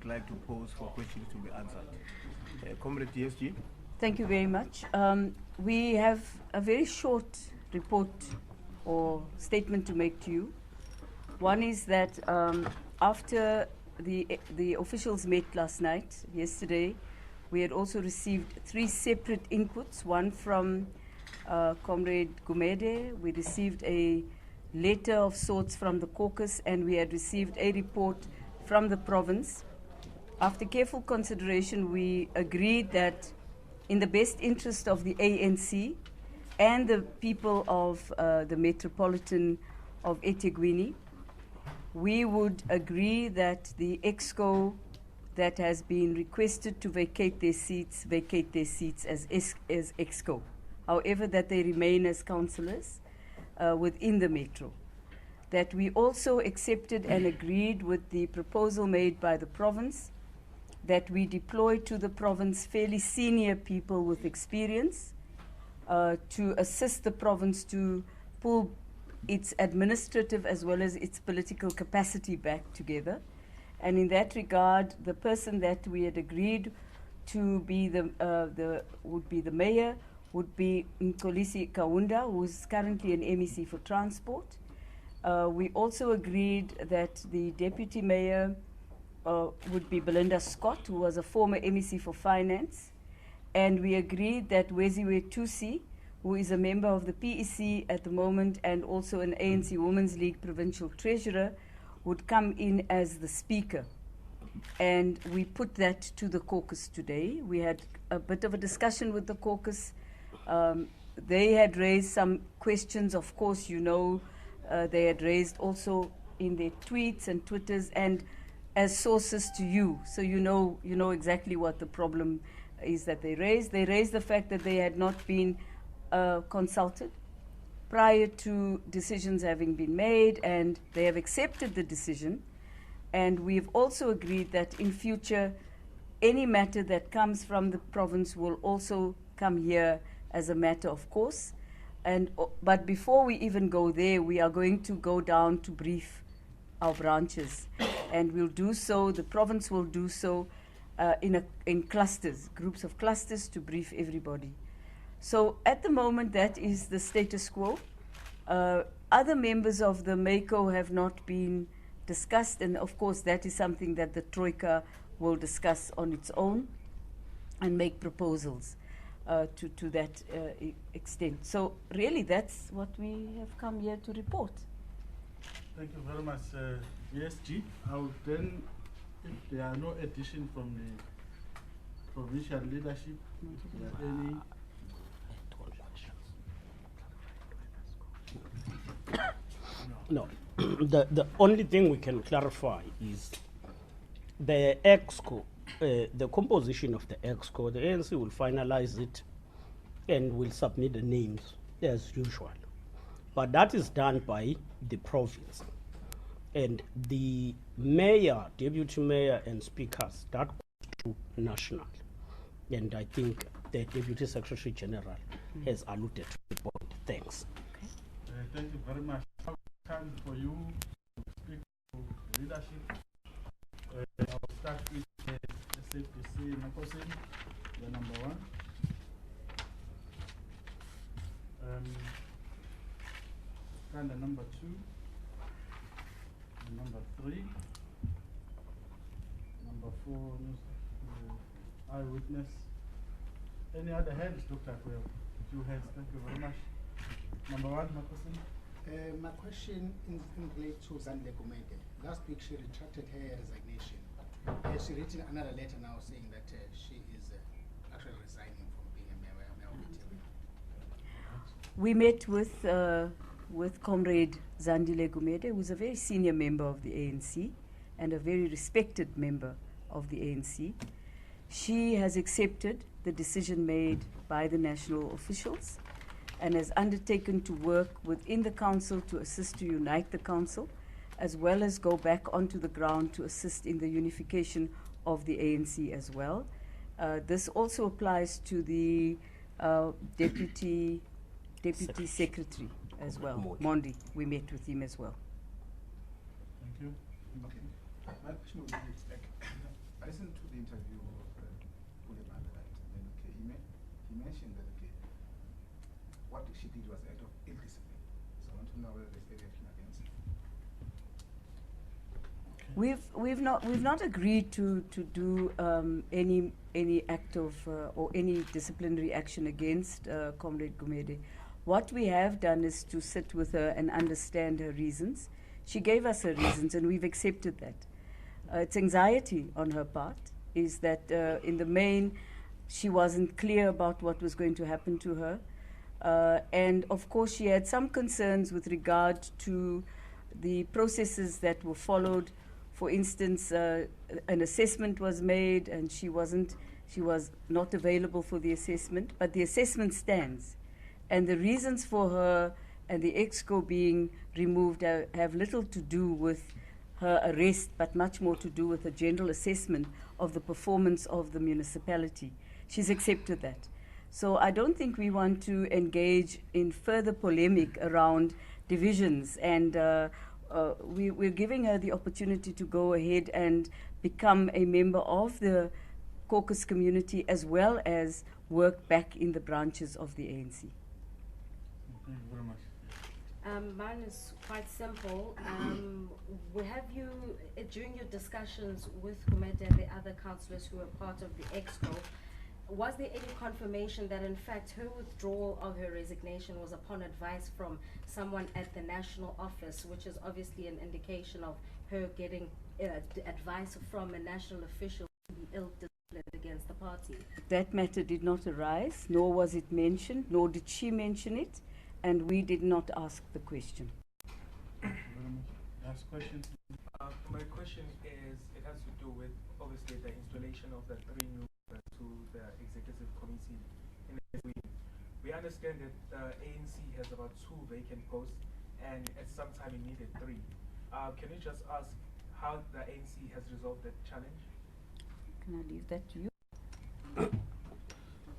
would like to pose for questions to be answered. Comrade DSG. Thank you very much. We have a very short report or statement to make to you. One is that after the officials met last night, yesterday, we had also received 3 separate inputs, one from Comrade Gumede. We received a letter of sorts from the caucus, and we had received a report from the province. After careful consideration, we agreed that in the best interest of the ANC and the people of the Metropolitan of eThekwini, we would agree that the EXCO that has been requested to vacate their seats as EXCO. However, that they remain as councillors within the Metro. That we also accepted and agreed with the proposal made by the province that we deploy to the province fairly senior people with experience to assist the province to pull its administrative as well as its political capacity back together. And in that regard, the person that we had agreed to be would be the mayor, would be Nkolisi Kaunda, who is currently an MEC for transport. We also agreed that the deputy mayor would be Belinda Scott, who was a former MEC for finance. And we agreed that Weziwe Tusi, who is a member of the PEC at the moment and also an ANC Women's League provincial treasurer, would come in as the speaker. And we put that to the caucus today. We had a bit of a discussion with the caucus. They had raised some questions, of course, you know, they had raised also in their tweets and Twitters and as sources to you. So you know exactly what the problem is that they raised. They raised the fact that they had not been consulted prior to decisions having been made, and they have accepted the decision. And we've also agreed that in future, any matter that comes from the province will also come here as a matter of course. But before we even go there, we are going to go down to brief our branches. And we'll do so, the province will do so in clusters, groups of clusters to brief everybody. So at the moment, that is the status quo. Other members of the MACO have not been discussed, and of course that is something that the Troika will discuss on its own and make proposals to that extent. So really that's what we have come here to report. Thank you very much, ESG. I would then, if there are no addition from the provincial leadership, if there are any. No, the only thing we can clarify is the EXCO, the composition of the EXCO. The ANC will finalize it and will submit the names as usual. But that is done by the province. And the mayor, deputy mayor, and speakers, that goes to national. And I think the deputy secretary general has alluded to the point. Thanks. Thank you very much. Time for you to speak to leadership. I'll start with SABC Makosin, the number 1. Kanda number 2, number 3, number 4, eyewitness. Any other hands, Dr. Akweo? 2 hands, thank you very much. Number 1, Makosin. My question relates to Zandile Gumede. Last week she retracted her resignation. She written another letter now saying that she is actually resigning from being a mayor of Ethekwini. We met with Comrade Zandile Gumede, who is a very senior member of the ANC and a very respected member of the ANC. She has accepted the decision made by the national officials and has undertaken to work within the council to assist to unite the council, as well as go back onto the ground to assist in the unification of the ANC as well. This also applies to the deputy secretary as well, Mondi. We met with him as well. Thank you. Okay. My question would be, like, to know whether there's any action against it. We've not agreed to do any act of or any disciplinary action against Comrade Gumede. What we have done is to sit with her and understand her reasons. She gave us her reasons, and we've accepted that. It's anxiety on her part, is that in the main, she wasn't clear about what was going to happen to her. And of course, she had some concerns with regard to the processes that were followed. For instance, an assessment was made, and she was not available for the assessment, but the assessment stands. And the reasons for her and the EXCO being removed have little to do with her arrest, but much more to do with a general assessment of the performance of the municipality. She's accepted that. So I don't think we want to engage in further polemic around divisions, and we're giving her the opportunity to go ahead and become a member of the caucus community, as well as work back in the branches of the ANC. Thank you very much. Mine is quite simple. Have you, during your discussions with Gumede and the other councillors who were part of the EXCO, was there any confirmation that in fact her withdrawal of her resignation was upon advice from someone at the national office, which is obviously an indication of her getting advice from a national official to be ill-disciplined against the party? That matter did not arise, nor was it mentioned, nor did she mention it, and we did not ask the question. Thank you very much. Last question. My question is, it has to do with obviously the installation of the 3 new members to the executive committee in Sweden. We understand that the ANC has about 2 vacant posts, and at some time it needed 3. Can you just ask how the ANC has resolved that challenge? Can I leave that to you?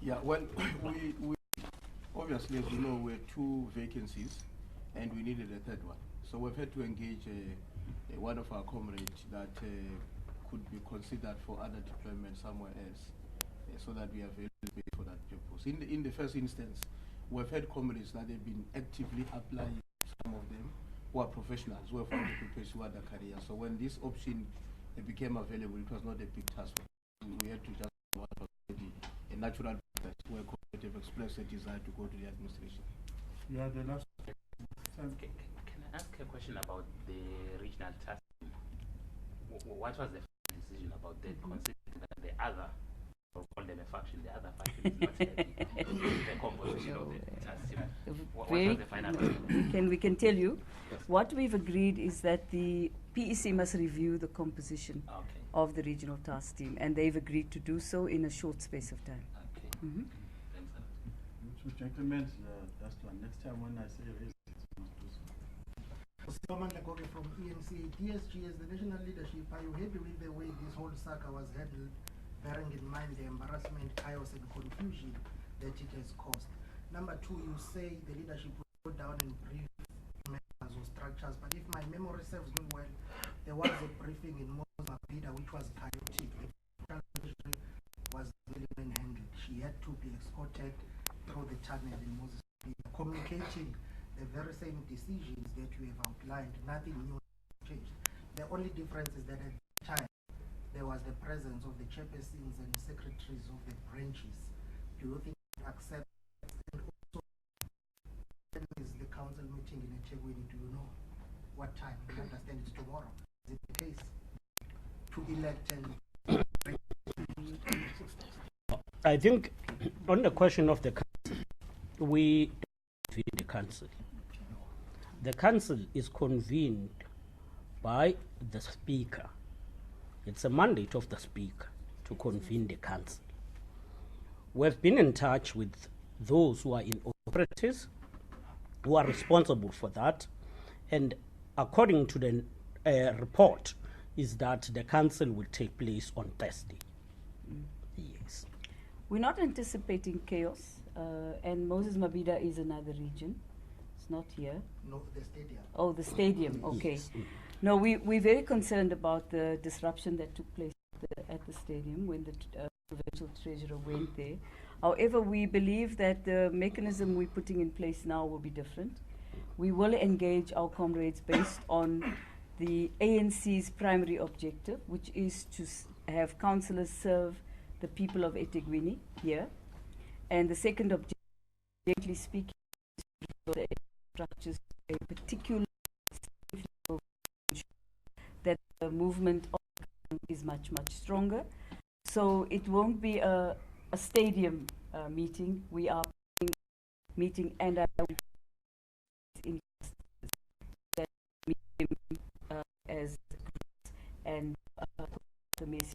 Yeah, well, we obviously, as you know, we had 2 vacancies, and we needed a 3rd one. So we've had to engage one of our comrades that could be considered for other deployment somewhere else, so that we are available for that purpose. In the first instance, we've had comrades that have been actively applying, some of them who are professionals, who have found to pursue other careers. So when this option became available, it was not a big task. We had to just a natural process where comrades have expressed a desire to go to the administration. Yeah, the last. Can I ask a question about the regional task team? What was the decision about that, considering that the other, or call them a faction, the other faction is not the composition of the task team? What was the final decision? We can tell you. Yes. What we've agreed is that the PEC must review the composition of the regional task team, and they've agreed to do so in a short space of time. Okay. Mm-hmm. Thanks a lot. Two gentlemen, that's one. Next time when I say raise, Zandile Gumede from ANC. DSG, as the national leadership, are you happy with the way this whole saga was handled, bearing in mind the embarrassment, chaos and confusion that it has caused? Number 2, you say the leadership will go down and brief members or structures, but if my memory serves me well, there was a briefing in Mozambique which was chaotic. The was really manhandled. She had to be escorted through the tunnel in Mozambique, communicating the very same decisions that you have outlined. Nothing new changed. The only difference is that at the time there was the presence of the chairpersons and secretaries of the branches. Do you think you accept? And also, when is the council meeting in Etegwini? Do you know what time? I understand it's tomorrow. Is it the case to elect and? I think on the question of the council, we convene the council. The council is convened by the speaker. It's a mandate of the speaker to convene the council. We've been in touch with those who are in authorities, who are responsible for that, and according to the report, is that the council will take place on Thursday. Yes. We're not anticipating chaos, and Moses Mabhida is another region. It's not here. No, the stadium. Oh, the stadium, okay. Yes. No, we're very concerned about the disruption that took place at the stadium when the provincial treasurer went there. However, we believe that the mechanism we're putting in place now will be different. we will engage our comrades based on the ANC's primary objective, which is to have councillors serve the people of eThekwini here. And the second objective, generally speaking, is to build the structures a particular level that the movement is much, much stronger. So it won't be a stadium meeting. We are meeting, and I will in that meeting as and the message.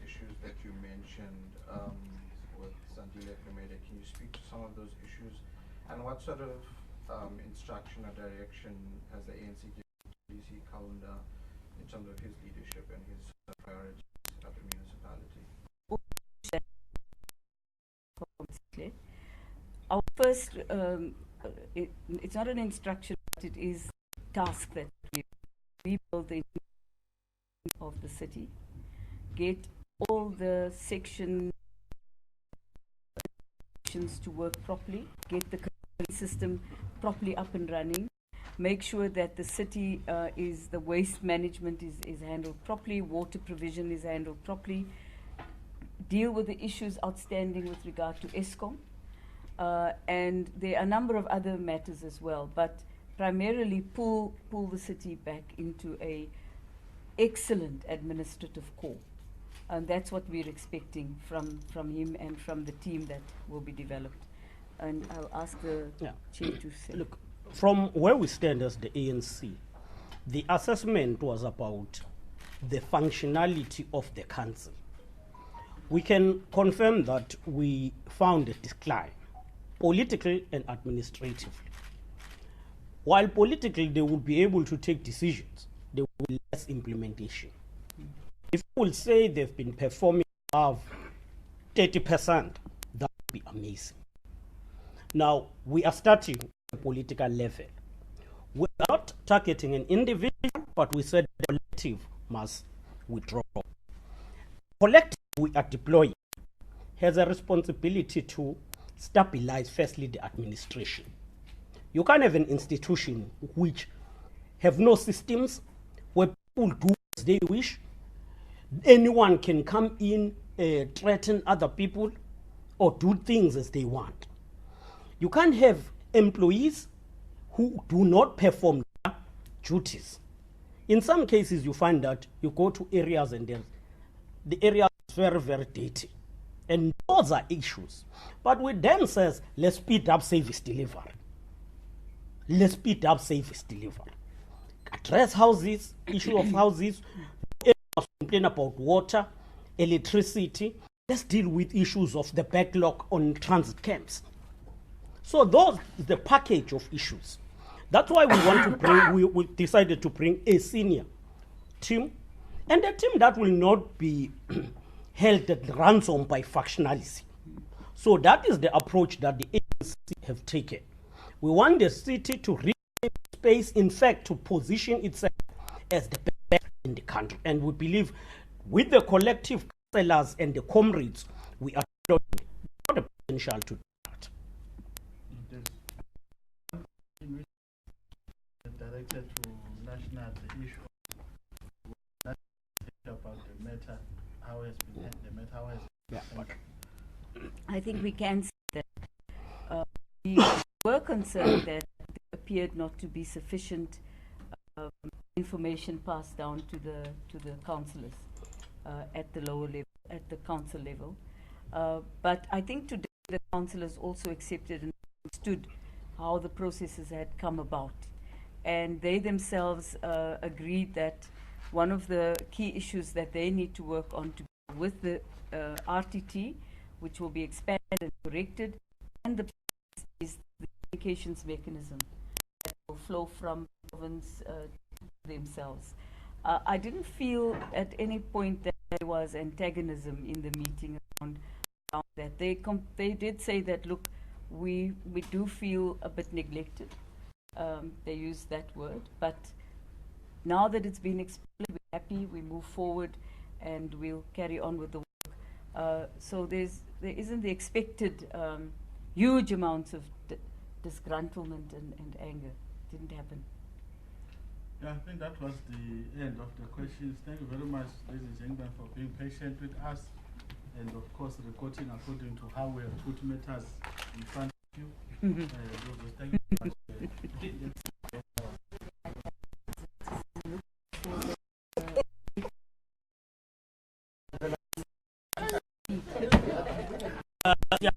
Issues that you mentioned with Zandile Gumede, can you speak to some of those issues, and what sort of instruction or direction has the ANC given to DC Kaunda in terms of his leadership and his priorities at the municipality? Our first, it's not an instruction, but it is a task that we rebuild the of the city, get all the sections to work properly, get the system properly up and running, make sure that the city the waste management is handled properly, water provision is handled properly, deal with the issues outstanding with regard to ESCOM, and there are a number of other matters as well, but primarily pull the city back into a excellent administrative core. And that's what we're expecting from him and from the team that will be developed. And I'll ask the chair to say. Look, from where we stand as the ANC, the assessment was about the functionality of the council. We can confirm that we found a decline, politically and administratively. While politically they will be able to take decisions, there will be less implementation. If we will say they've been performing above 30%, that would be amazing. Now, we are starting at a political level. We're not targeting an individual, but we said the collective must withdraw. Collective we are deploying has a responsibility to stabilize, firstly, the administration. You can't have an institution which have no systems, where people do as they wish. Anyone can come in, threaten other people, or do things as they want. You can't have employees who do not perform their duties. In some cases, you find that you go to areas and the area is very, very dirty. And those are issues. But we then says, let's speed up service delivery. Let's speed up service delivery. Address houses, issue of houses, complain about water, electricity. Let's deal with issues of the backlog on transit camps. So those is the package of issues. That's why we want to bring, we decided to bring a senior team, and a team that will not be held at ransom by factionalism. So that is the approach that the ANC have taken. We want the city to reclaim space, in fact, to position itself as the best in the country. And we believe with the collective councillors and the comrades, we are showing the potential to do that. Directed to national the issue about the matter, how has been the matter, how has I think we can see that we were concerned that there appeared not to be sufficient information passed down to the councillors at the lower level, at the council level. But I think today the councillors also accepted and understood how the processes had come about. And they themselves agreed that one of the key issues that they need to work on with the RTT, which will be expanded and corrected, and the is the communications mechanism that will flow from province themselves. I didn't feel at any point that there was antagonism in the meeting around that. They did say that, look, we do feel a bit neglected. They used that word, but now that it's been explained, we're happy, we move forward, and we'll carry on with the work. So there isn't the expected huge amounts of disgruntlement and anger. Didn't happen. Yeah, I think that was the end of the questions. Thank you very much, ladies and gentlemen, for being patient with us, and of course recording according to how we have put matters in front of you. Thank you very much. Yeah.